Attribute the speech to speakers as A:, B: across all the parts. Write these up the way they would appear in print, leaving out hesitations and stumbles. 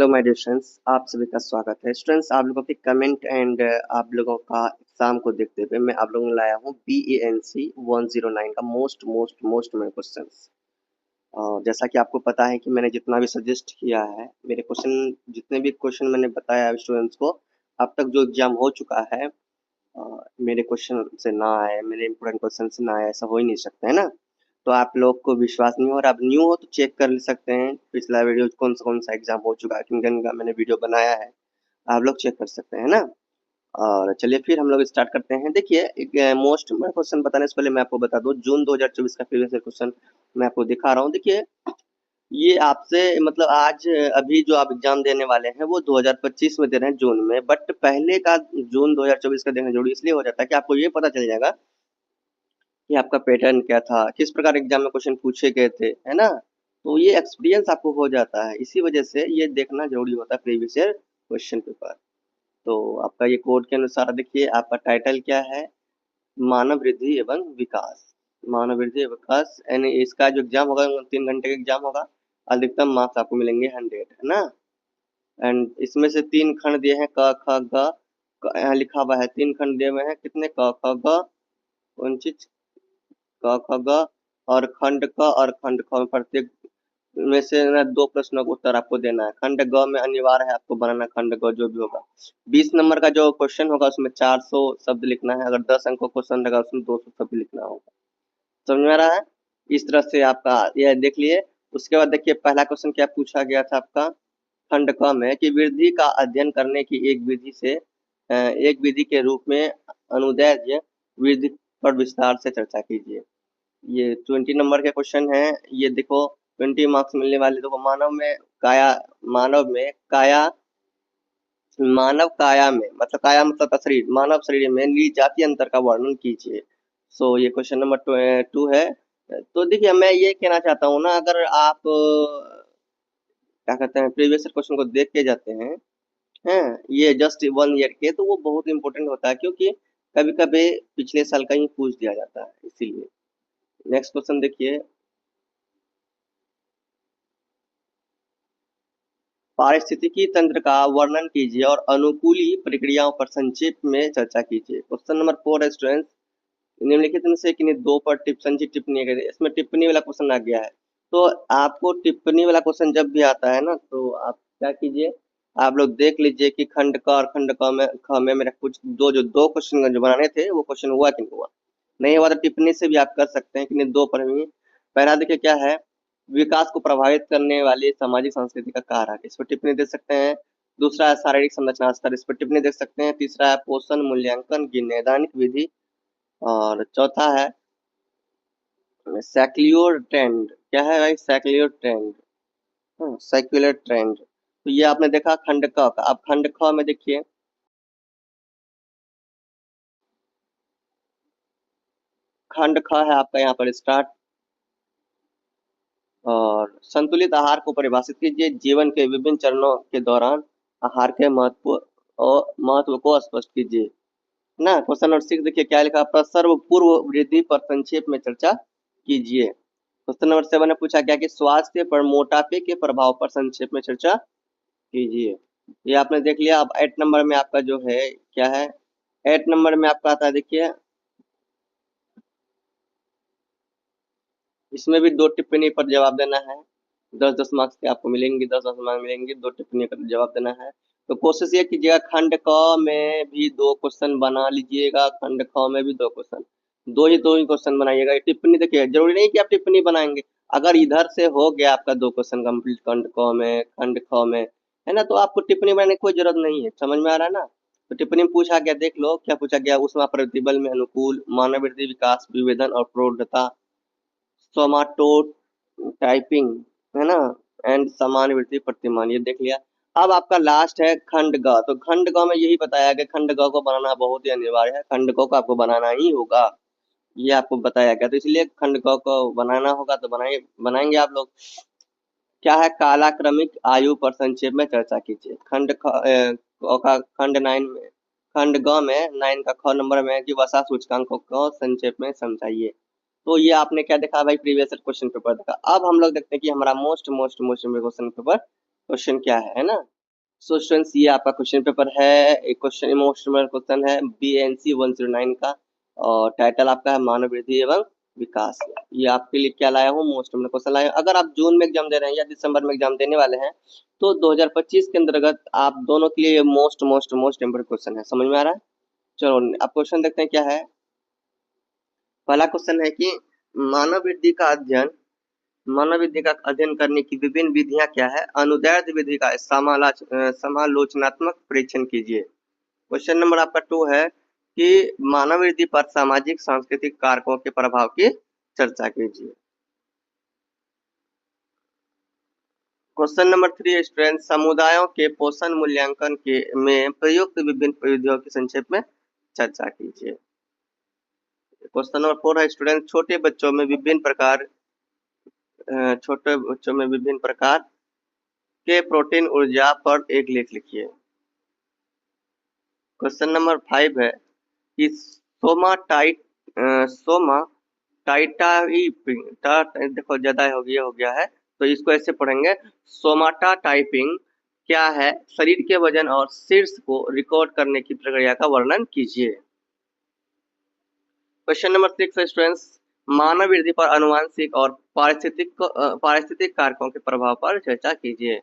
A: My dear students, आप सभी का स्वागत है। स्टूडेंट्स, आप लोगों के कमेंट एंड आप लोगों का एग्जाम को देखते हुए मैं आप लोगों को लाया हूँ BANC 109 का मोस्ट मेरे क्वेश्चंस। जैसा कि आपको पता है कि मैंने जितना भी सजेस्ट किया है, मेरे क्वेश्चन जितने भी क्वेश्चन मैंने बताया स्टूडेंट्स को, अब तक जो एग्जाम हो चुका है, मेरे क्वेश्चन से ना आए, मेरे इंपोर्टेंट क्वेश्चन से ना आए, ऐसा हो ही नहीं सकता है ना। तो आप लोग को विश्वास नहीं हो और आप न्यू हो तो चेक कर सकते हैं पिछला वीडियो कौन सा एग्जाम हो चुका है, किन का मैंने वीडियो बनाया है, आप लोग चेक कर सकते हैं ना। और चलिए फिर हम लोग स्टार्ट करते हैं। देखिए, एक मोस्ट क्वेश्चन बताने से पहले मैं आपको बता दूं, जून 2024 का प्रीवियस ईयर क्वेश्चन मैं आपको दिखा रहा हूँ। देखिए, ये आपसे मतलब आज अभी जो आप एग्जाम देने वाले हैं वो 2025 में दे रहे हैं जून में, बट पहले का जून 2024 का देना जरूरी इसलिए हो जाता है कि आपको ये पता चल जाएगा कि आपका पैटर्न क्या था, किस प्रकार एग्जाम में क्वेश्चन पूछे गए थे, है ना। तो ये एक्सपीरियंस आपको हो जाता है, इसी वजह से ये देखना जरूरी होता है प्रीवियस ईयर क्वेश्चन पेपर। तो आपका ये कोड के अनुसार देखिए, आपका टाइटल क्या है, मानव वृद्धि एवं विकास। मानव वृद्धि एवं विकास यानी इसका जो एग्जाम होगा 3 घंटे का एग्जाम होगा, अधिकतम मार्क्स आपको मिलेंगे 100, है ना। एंड इसमें से 3 खंड दिए हैं, क ख ग, यहाँ लिखा हुआ है 3 खंड दिए हुए हैं, कितने, क ख ग, कौन चीज, क ख ग और खंड क और खंड ख में प्रत्येक में से ना 2 प्रश्नों का उत्तर आपको देना है। खंड ग में अनिवार्य है आपको बनाना, खंड ग जो भी होगा। 20 नंबर का जो क्वेश्चन होगा उसमें 400 शब्द लिखना है, अगर 10 अंक का क्वेश्चन रहेगा उसमें 200 शब्द लिखना होगा। समझ में आ रहा है? इस तरह से आपका यह देख लिए। उसके बाद देखिए, पहला क्वेश्चन क्या पूछा गया था आपका, खंड क में कि वृद्धि का अध्ययन करने की एक विधि के रूप में अनुदैर्ध्य वृद्धि पर विस्तार से चर्चा कीजिए। ये 20 नंबर के क्वेश्चन है। ये देखो 20 मार्क्स मिलने वाले। देखो, काया काया मानव काया में मतलब काया मतलब शरीर, मानव शरीर में जातीय अंतर का वर्णन कीजिए। सो ये क्वेश्चन नंबर 2 है। तो देखिए, मैं ये कहना चाहता हूँ ना, अगर आप क्या कहते हैं प्रीवियस क्वेश्चन को देख के जाते हैं, हैं ये जस्ट 1 ईयर के, तो वो बहुत इंपॉर्टेंट होता है, क्योंकि कभी कभी पिछले साल का ही पूछ दिया जाता है, इसीलिए। नेक्स्ट क्वेश्चन देखिए, पारिस्थितिकी तंत्र का वर्णन कीजिए और अनुकूली प्रक्रियाओं पर संक्षेप में चर्चा कीजिए। क्वेश्चन नंबर 4 है स्टूडेंट्स, निम्नलिखित में से किन्हीं 2 पर संक्षिप्त टिप्पणी करें। इसमें टिप्पणी वाला क्वेश्चन आ गया है। तो आपको टिप्पणी वाला क्वेश्चन जब भी आता है ना, तो आप क्या कीजिए, आप लोग देख लीजिए कि खंड क और खंड ख में मेरा कुछ जो 2 क्वेश्चन जो बनाने थे वो क्वेश्चन हुआ कि नहीं हुआ। नहीं हुआ तो टिप्पणी से भी आप कर सकते हैं कि नहीं 2 पर ही। पहला देखिए क्या है, विकास को प्रभावित करने वाली सामाजिक संस्कृति का कारक, इस पर टिप्पणी दे सकते हैं। दूसरा है शारीरिक संरचना स्तर, इस पर टिप्पणी दे सकते हैं। तीसरा है पोषण मूल्यांकन की नैदानिक विधि। और चौथा है सेक्युलर ट्रेंड। क्या है भाई, सेक्युलर ट्रेंड, सेक्युलर ट्रेंड। तो ये आपने देखा खंड क का। अब खंड ख में देखिए, खंड ख है आपका यहाँ पर स्टार्ट। और संतुलित आहार को परिभाषित कीजिए, जीवन के विभिन्न चरणों के दौरान आहार के महत्व को स्पष्ट कीजिए ना। क्वेश्चन नंबर 6 देखिए क्या लिखा, प्रसव पूर्व वृद्धि पर संक्षेप में चर्चा कीजिए। क्वेश्चन नंबर 7 ने पूछा क्या कि स्वास्थ्य पर मोटापे के प्रभाव पर संक्षेप में चर्चा कीजिए। ये आपने देख लिया। अब 8 नंबर में आपका जो है क्या है, 8 नंबर में आपका आता है, देखिए इसमें भी 2 टिप्पणी पर जवाब देना है। 10-10 मार्क्स के आपको मिलेंगे, 10-10 मार्क्स मिलेंगे, 2 टिप्पणी का जवाब देना है। तो कोशिश ये कीजिएगा खंड क में भी 2 क्वेश्चन बना लीजिएगा, खंड ख में भी 2 क्वेश्चन, दो ही क्वेश्चन बनाइएगा। ये टिप्पणी देखिए, जरूरी नहीं कि आप टिप्पणी बनाएंगे। अगर इधर से हो गया आपका 2 क्वेश्चन कंप्लीट खंड क में, खंड ख में, है ना, तो आपको टिप्पणी बनाने की कोई जरूरत नहीं है। समझ में आ रहा है ना। तो टिप्पणी में पूछा गया, देख लो क्या पूछा गया, ऊष्मा प्रतिबल में अनुकूल, मानव वृद्धि विकास विभेदन और प्रौढ़ता, सोमाटोटाइपिंग, है ना, एंड समानुवृत्ति प्रतिमान, ये देख लिया। अब आपका लास्ट है खंड ग। तो खंड ग में यही बताया गया, खंड ग को बनाना बहुत ही अनिवार्य है, खंड ग को आपको बनाना ही होगा, ये आपको बताया गया। तो इसलिए खंड ग को बनाना होगा, तो बनाएंगे आप लोग। क्या है, कालाक्रमिक आयु पर संक्षेप में चर्चा कीजिए। खंड 9 में, खंड ग में 9 का ख नंबर में है कि वसा सूचकांकों को संक्षेप में समझाइए। तो ये आपने क्या देखा भाई, प्रीवियस क्वेश्चन पेपर देखा। अब हम लोग देखते हैं कि हमारा मोस्ट क्वेश्चन पेपर क्वेश्चन क्या है ना। सो स्टूडेंट्स ये आपका क्वेश्चन पेपर है। एक क्वेश्चन मोस्ट क्वेश्चन है BNC 109 का, और टाइटल आपका है मानव वृद्धि एवं विकास। ये आपके लिए क्या लाया हूँ, मोस्ट क्वेश्चन लाया हूँ। अगर आप जून में एग्जाम दे रहे हैं या दिसंबर में एग्जाम देने वाले हैं तो 2025 के अंतर्गत आप दोनों के लिए मोस्ट इम्पोर्टेंट क्वेश्चन है। समझ में आ रहा है? चलो आप क्वेश्चन देखते हैं क्या है। पहला क्वेश्चन है कि मानव वृद्धि का अध्ययन मानव वृद्धि का अध्ययन करने की विभिन्न विधियां क्या है। अनुदैर्ध्य विधि का समालोचनात्मक परीक्षण कीजिए। क्वेश्चन नंबर आपका 2 है कि मानव वृद्धि पर सामाजिक सांस्कृतिक कारकों के प्रभाव की चर्चा कीजिए। क्वेश्चन नंबर 3 स्टूडेंट समुदायों के पोषण मूल्यांकन के में प्रयुक्त विभिन्न विधियों की संक्षेप में चर्चा कीजिए। क्वेश्चन नंबर 4 है स्टूडेंट छोटे बच्चों में विभिन्न प्रकार के प्रोटीन ऊर्जा पर एक लेख लिखिए। क्वेश्चन नंबर 5 है कि देखो ज्यादा हो गया है तो इसको ऐसे पढ़ेंगे। सोमाटा टाइपिंग क्या है, शरीर के वजन और शीर्ष को रिकॉर्ड करने की प्रक्रिया का वर्णन कीजिए। क्वेश्चन नंबर 6 स्टूडेंट्स मानव वृद्धि पर आनुवंशिक और पारिस्थितिक कारकों के प्रभाव पर चर्चा कीजिए।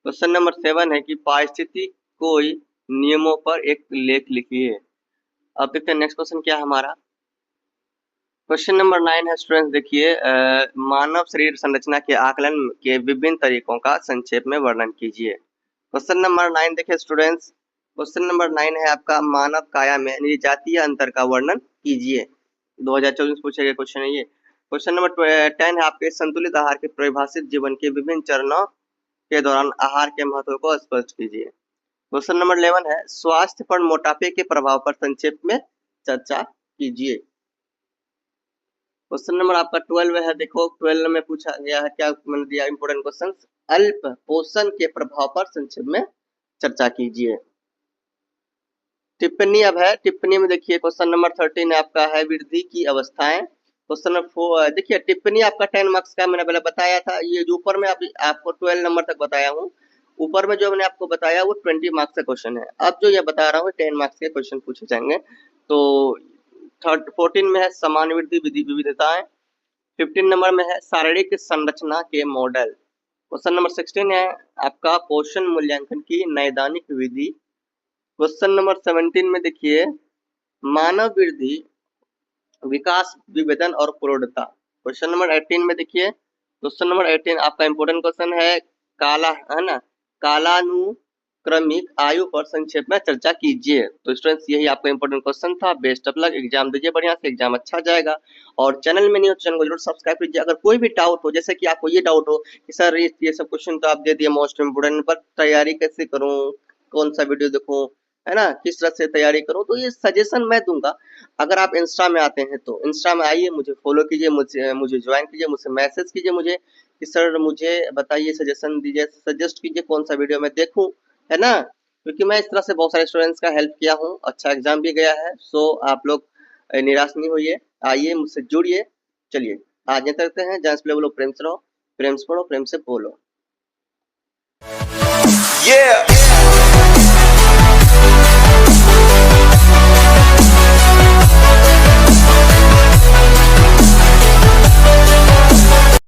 A: क्वेश्चन नंबर 7 है कि पारिस्थितिक कोई नियमों पर एक लेख लिखिए। अब देखते हैं नेक्स्ट क्वेश्चन क्या है हमारा। क्वेश्चन नंबर 9 है स्टूडेंट्स देखिए मानव शरीर संरचना के आकलन के विभिन्न तरीकों का संक्षेप में वर्णन कीजिए। क्वेश्चन नंबर 9 देखिए स्टूडेंट्स, क्वेश्चन नंबर 9 है आपका मानव काया में निजातीय अंतर का वर्णन कीजिए। 2024 पूछे गए क्वेश्चन है ये। क्वेश्चन नंबर 10 है आपके संतुलित आहार के परिभाषित जीवन के विभिन्न चरणों के दौरान आहार के महत्व को स्पष्ट कीजिए। क्वेश्चन नंबर 11 है स्वास्थ्य पर मोटापे के प्रभाव पर संक्षेप में चर्चा कीजिए। क्वेश्चन नंबर आपका 12 है, देखो 12 में पूछा गया है क्या मैंने दिया इंपोर्टेंट क्वेश्चन, अल्प पोषण के प्रभाव पर संक्षेप में चर्चा कीजिए। टिप्पणी अब है, टिप्पणी में देखिए क्वेश्चन नंबर 13 आपका है वृद्धि की अवस्थाएं। क्वेश्चन नंबर 4 देखिए टिप्पणी आपका 10 मार्क्स का मैंने पहले बताया था। ये जो ऊपर में आपको 12 नंबर तक बताया हूँ, ऊपर में जो मैंने आपको बताया वो 20 मार्क्स का क्वेश्चन है। अब जो ये बता रहा हूँ 10 मार्क्स के क्वेश्चन पूछे जाएंगे। तो 14 में है समान वृद्धि विविधताएं। 15 नंबर में है शारीरिक संरचना के मॉडल। क्वेश्चन नंबर 16 है आपका पोषण मूल्यांकन की नैदानिक विधि। क्वेश्चन नंबर 17 में देखिए मानव वृद्धि विकास विभेदन और प्रौढ़ता। क्वेश्चन नंबर 18 में देखिए, क्वेश्चन नंबर 18 आपका इंपोर्टेंट क्वेश्चन है कालानुक्रमिक आयु पर संक्षेप में चर्चा कीजिए। तो स्टूडेंट्स यही आपका इंपोर्टेंट क्वेश्चन था। बेस्ट ऑफ लक, एग्जाम दीजिए बढ़िया से, एग्जाम अच्छा जाएगा। और चैनल में नहीं हो चैनल को जरूर सब्सक्राइब कीजिए। अगर कोई भी डाउट हो, जैसे कि आपको ये डाउट हो कि सर ये सब क्वेश्चन तो आप दे दिए मोस्ट इम्पोर्टेंट, पर तैयारी कैसे करूँ, कौन सा वीडियो देखूं, है ना, किस तरह से तैयारी करूं, तो ये सजेशन मैं दूंगा। अगर आप इंस्टा में आते हैं तो इंस्टा में आइए, मुझे फॉलो कीजिए, मुझे ज्वाइन कीजिए, मुझसे मैसेज कीजिए मुझे कि सर मुझे बताइए, सजेशन दीजिए, सजेस्ट कीजिए कौन सा वीडियो मैं देखूं, है ना। क्योंकि मैं इस तरह से बहुत सारे स्टूडेंट्स का हेल्प किया हूँ, अच्छा एग्जाम भी गया है। सो आप लोग निराश नहीं होइए, आइए मुझसे जुड़िए। चलिए आज करते हैं, जहाँ से बोलो प्रेम से रहो, प्रेम से पढ़ो, प्रेम से बोलो। Yeah.